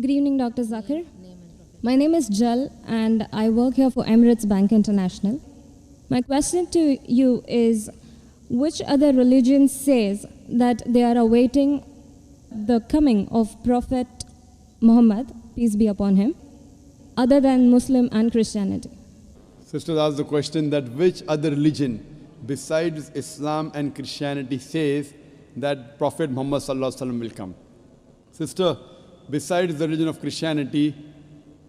Good evening, Dr. Zakir. My name is Jal and I work here for Emirates Bank International. My question to you is, which other religion says that they are awaiting the coming of Prophet Muhammad, peace be upon him, other than Muslim and Christianity? Sisters asked the question that which other religion besides Islam and Christianity says that Prophet Muhammad Sallallahu Alaihi Wasallam will come. Sister, besides the religion of Christianity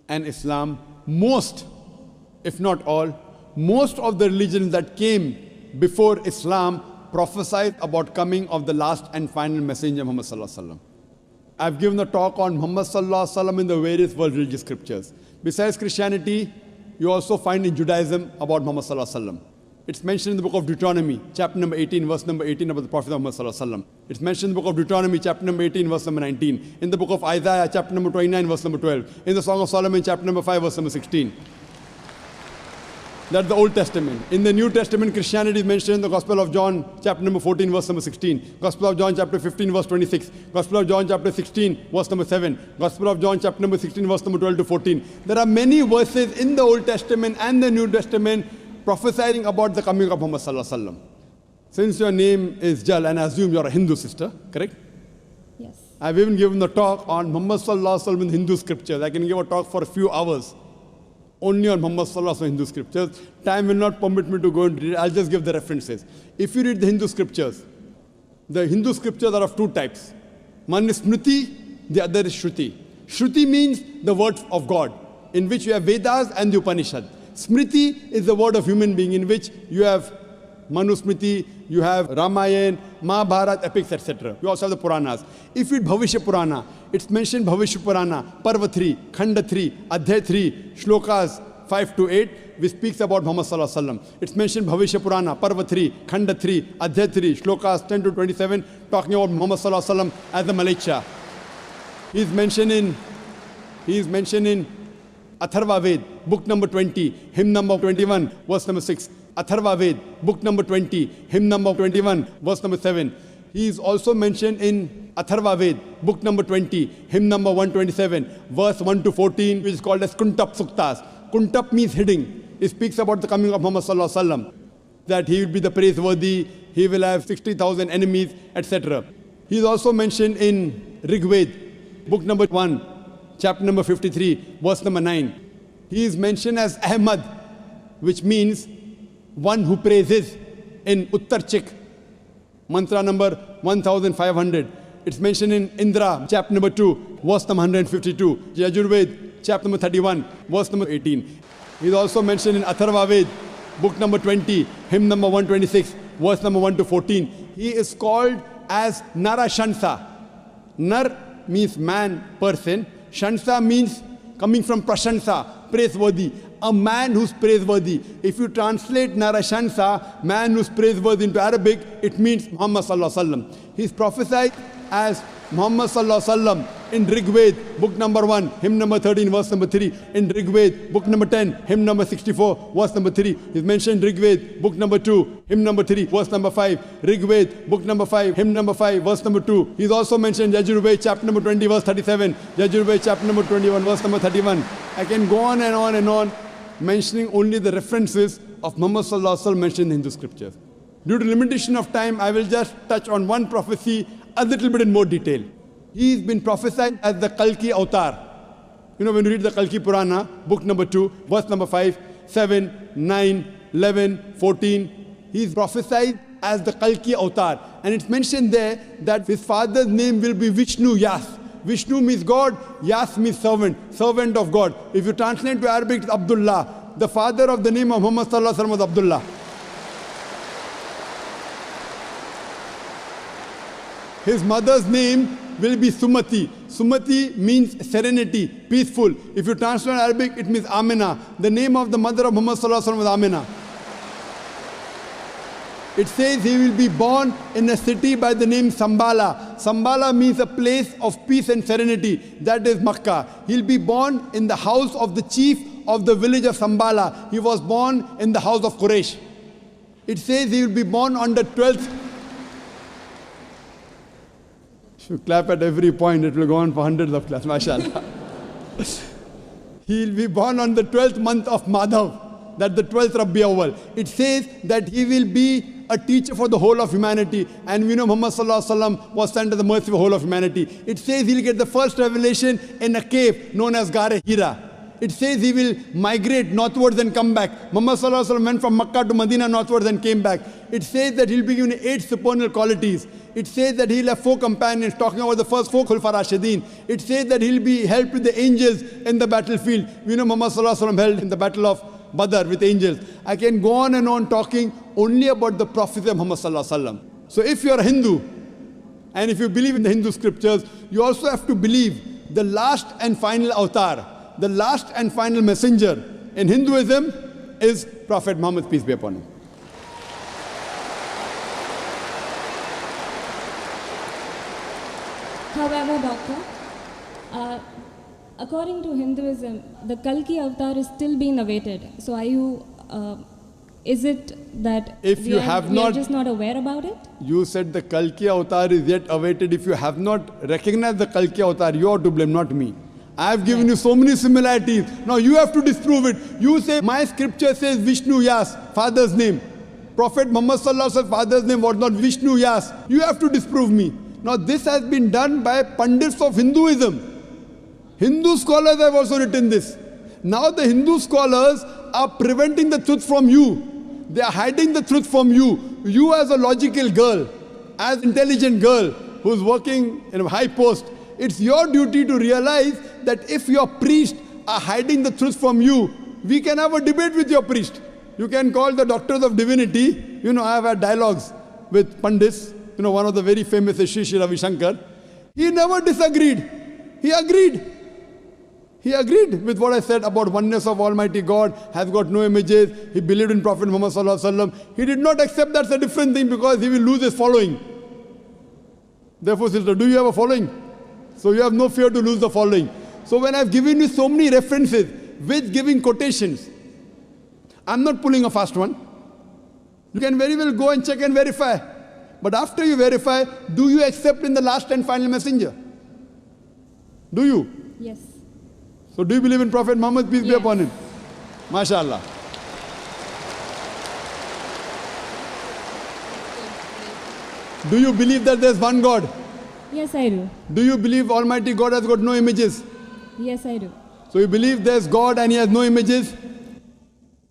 and Islam, most, if not all, most of the religions that came before Islam prophesied about coming of the last and final messenger Muhammad Sallallahu Alaihi Wasallam. I've given a talk on Muhammad Sallallahu Alaihi Wasallam in the various world religious scriptures. Besides Christianity, you also find in Judaism about Muhammad Sallallahu Alaihi Wasallam. It's mentioned in the book of Deuteronomy, chapter number 18, verse number 18 about the Prophet Muhammad Sallallahu Alaihi Wasallam. It's mentioned in the book of Deuteronomy, chapter number 18, verse number 19. In the book of Isaiah, chapter number 29, verse number 12. In the Song of Solomon, chapter number 5, verse number 16. That's the Old Testament. In the New Testament, Christianity is mentioned in the Gospel of John, chapter number 14, verse number 16. Gospel of John, chapter 15, verse 26. Gospel of John, chapter 16, verse number 7. Gospel of John, chapter number 16, verse number 12 to 14. There are many verses in the Old Testament and the New Testament prophesying about the coming of Muhammad Sallallahu Alaihi Wasallam. Since your name is Jal, and I assume you're a Hindu sister, correct? Yes. I've even given a talk on Muhammad Sallallahu Alaihi Wasallam in Hindu scriptures. I can give a talk for a few hours only on Muhammad Sallallahu Alaihi Wasallam Hindu scriptures. Time will not permit me to go into it. I'll just give the references. If you read the Hindu scriptures are of two types. One is Smriti, the other is Shruti. Shruti means the word of God, in which you have Vedas and the Upanishad. Smriti is the word of human being, in which you have Manusmriti, you have Ramayana, Mahabharata, epics, etc. You also have the Puranas. If you read Bhavishya Purana, it's mentioned Bhavishya Purana, Parva 3, Khanda 3, Adhyay 3, Shlokas 5 to 8, which speaks about Muhammad Sallallahu Alaihi Wasallam. It's mentioned Bhavishya Purana, Parva 3, Khanda 3, Adhyay 3, Shlokas 10 to 27, talking about Muhammad Sallallahu Alaihi Wasallam as the Malaika. He is mentioned in Atharva Ved, book number 20, hymn number 21, verse number 6. Atharva Ved, book number 20, hymn number 21, verse number 7. He is also mentioned in Atharva Ved, book number 20, hymn number 127, verse 1 to 14, which is called as Kuntap Suktas. Kuntap means hidden. It speaks about the coming of Muhammad Sallallahu Alaihi Wasallam, that he will be the praiseworthy, he will have 60,000 enemies, etc. He is also mentioned in Rig Ved, book number 1, chapter number 53, verse number 9. He is mentioned as Ahmad, which means one who praises, in Uttarchik, mantra number 1500. It's mentioned in Indra, chapter number 2, verse number 152. Yajurved, chapter number 31, verse number 18. He's also mentioned in Atharva Ved, book number 20, hymn number 126, verse number 1 to 14. He is called as Narashansa. Nar means man, person. Shansa means coming from Prashansa, praiseworthy. A man who's praiseworthy. If you translate Narashansa, man who's praiseworthy, into Arabic, it means Muhammad Sallallahu Alaihi Wasallam. He's prophesied as Muhammad Sallallahu Alaihi Wasallam in Rig Ved, book number 1, hymn number 13, verse number 3. In Rig Ved, book number 10, hymn number 64, verse number 3. He's mentioned Rig Ved, book number 2, hymn number 3, verse number 5. Rig Ved, book number 5, hymn number 5, verse number 2. He's also mentioned Yajurved, chapter number 20, verse 37. Yajurved, chapter number 21, verse number 31. I can go on and on and on, mentioning only the references of Muhammad Sallallahu Alaihi Wasallam mentioned in Hindu scriptures. Due to limitation of time, I will just touch on one prophecy a little bit in more detail. He's been prophesied as the Kalki Avatar. You know, when you read the Kalki Purana, book number 2, verse number 5, 7, 9, 11, 14, he's prophesied as the Kalki Avatar. And it's mentioned there that his father's name will be Vishnu Yas. Vishnu means God, Yas means servant, servant of God. If you translate to Arabic, it's Abdullah. The father of the name of Muhammad Sallallahu Alaihi Wasallam was Abdullah. His mother's name will be Sumati. Sumati means serenity, peaceful. If you translate Arabic, it means Amina. The name of the mother of Muhammad Sallallahu Alaihi Wasallam was Amina. It says he will be born in a city by the name Sambala. Sambala means a place of peace and serenity. That is Makkah. He'll be born in the house of the chief of the village of Sambala. He was born in the house of Quraysh. It says he will be born on the 12th. If you clap at every point, it will go on for hundreds of claps. MashaAllah. He will be born on the 12th month of Madhav, that the 12th Rabi Awwal. It says that he will be a teacher for the whole of humanity. And we know Muhammad Sallallahu Alaihi Wasallam was sent to the mercy of the whole of humanity. It says he'll get the first revelation in a cave known as Gare Hira. It says he will migrate northwards and come back. Muhammad Sallallahu Alaihi Wasallam went from Makkah to Medina northwards and came back. It says that he'll be given 8 supernal qualities. It says that he'll have 4 companions, talking about the first 4 Khulfa Rashidin. It says that he'll be helped with the angels in the battlefield. We know Muhammad Sallallahu Alaihi Wasallam held in the battle of Badr with angels. I can go on and on talking only about the prophecy of Muhammad Sallallahu Alaihi Wasallam. So if you're a Hindu, and if you believe in the Hindu scriptures, you also have to believe the last and final avatar, the last and final messenger in Hinduism is Prophet Muhammad, peace be upon him. However, Doctor, according to Hinduism, the Kalki avatar is still being awaited. So are you, is it that we are just not aware about it? You said the Kalki avatar is yet awaited. If you have not recognized the Kalki avatar, you are to blame, not me. I have given you so many similarities. Now you have to disprove it. You say, my scripture says Vishnu Yas, father's name. Prophet Muhammad Sallallahu Alaihi Wasallam's father's name was not Vishnu Yas. You have to disprove me. Now this has been done by Pandits of Hinduism. Hindu scholars have also written this. Now the Hindu scholars are preventing the truth from you. They are hiding the truth from you. You as a logical girl, as intelligent girl who's working in a high post, it's your duty to realize that if your priests are hiding the truth from you, we can have a debate with your priest. You can call the doctors of divinity. You know, I have had dialogues with Pandits. You know, one of the very famous is Sri Sri Ravi Shankar. He never disagreed. He agreed. He agreed with what I said about oneness of Almighty God, has got no images. He believed in Prophet Muhammad Sallallahu Alaihi Wasallam. He did not accept that's a different thing because he will lose his following. Therefore, sister, do you have a following? So you have no fear to lose the following. So when I've given you so many references with giving quotations, I'm not pulling a fast one. You can very well go and check and verify. But after you verify, do you accept in the last and final messenger? Do you? Yes. So do you believe in Prophet Muhammad, peace be upon him? MashaAllah. Do you believe that there's one God? Yes, I do. Do you believe Almighty God has got no images? Yes, I do. So you believe there's God and he has no images?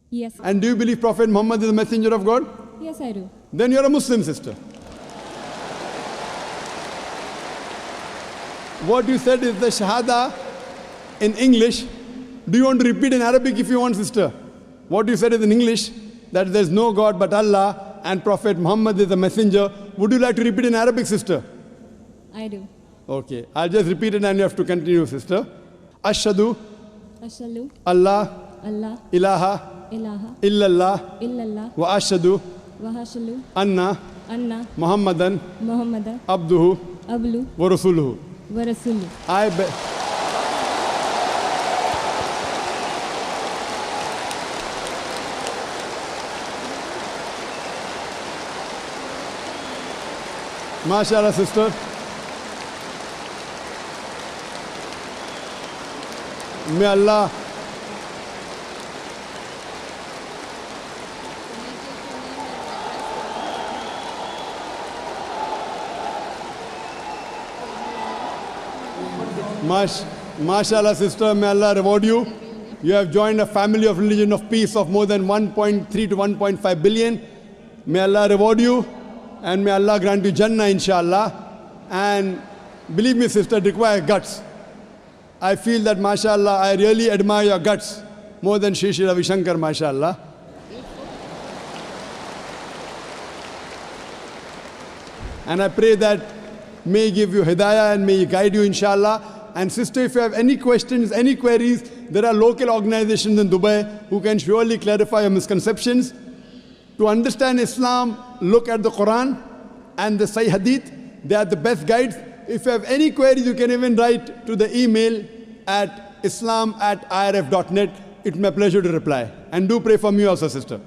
Yes. And do you believe Prophet Muhammad is a messenger of God? Yes, I do. Then you're a Muslim, sister. What you said is the Shahada in English. Do you want to repeat in Arabic if you want, sister? What you said is in English, that there's no God but Allah and Prophet Muhammad is a messenger. Would you like to repeat in Arabic, sister? I do. Okay, I'll just repeat it and you have to continue, sister. Ashhadu Ashhadu Allah Allah ilaha ilaha illallah illallah wa ashhadu wa ashhadu anna anna Muhammadan Muhammadan abduhu ablu wa rasuluhu. wa rasuluh. MashaAllah, sister. May Allah MashaAllah, sister, may Allah reward you. You have joined a family of religion of peace of more than 1.3 to 1.5 billion. May Allah reward you and may Allah grant you Jannah, inshallah. And believe me, sister, it requires guts. I feel that, mashallah, I really admire your guts more than Sri Sri Ravi Shankar, mashallah. And I pray that may He give you hidayah and may He guide you, inshallah. And sister, if you have any questions, any queries, there are local organizations in Dubai who can surely clarify your misconceptions. To understand Islam, look at the Quran and the Sahih Hadith. They are the best guides. If you have any queries, you can even write to the email at islam@irf.net. It's my pleasure to reply. And do pray for me also, sister.